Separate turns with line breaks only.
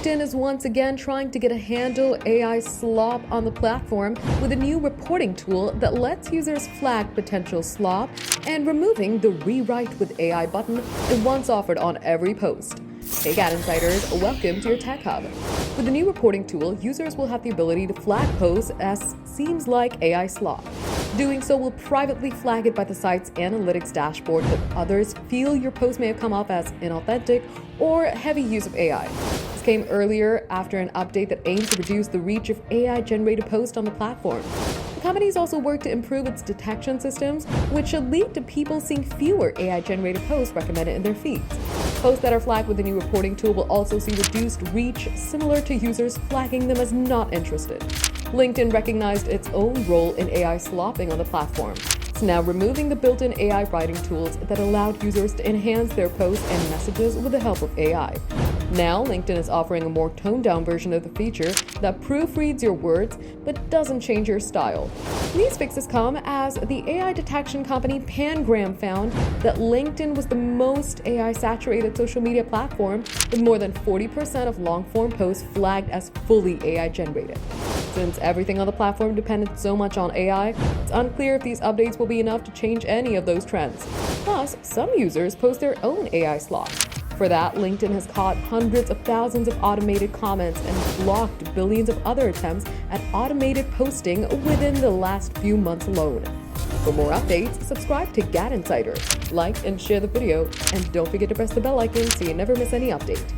LinkedIn is once again trying to get a handle AI slop on the platform with a new reporting tool that lets users flag potential slop and removing the rewrite with AI button it once offered on every post. Hey GadInsiders, welcome to your Tech Hub. With the new reporting tool, users will have the ability to flag posts as seems like AI slop. Doing so will privately flag it by the site's analytics dashboard if others feel your post may have come off as inauthentic or heavy use of AI. This came earlier after an update that aimed to reduce the reach of AI-generated posts on the platform. The company's also worked to improve its detection systems, which should lead to people seeing fewer AI-generated posts recommended in their feeds. Posts that are flagged with the new reporting tool will also see reduced reach, similar to users flagging them as not interested. LinkedIn recognized its own role in AI slopping on the platform. It's now removing the built-in AI writing tools that allowed users to enhance their posts and messages with the help of AI. Now, LinkedIn is offering a more toned-down version of the feature that proofreads your words but doesn't change your style. These fixes come as the AI detection company Pangram found that LinkedIn was the most AI-saturated social media platform, with more than 40% of long-form posts flagged as fully AI-generated. Since everything on the platform depended so much on AI, it's unclear if these updates will be enough to change any of those trends. Plus, some users post their own AI slop. For that, LinkedIn has caught hundreds of thousands of automated comments and blocked billions of other attempts at automated posting within the last few months alone. For more updates, subscribe to GadInsider, like and share the video, and don't forget to press the bell icon so you never miss any update.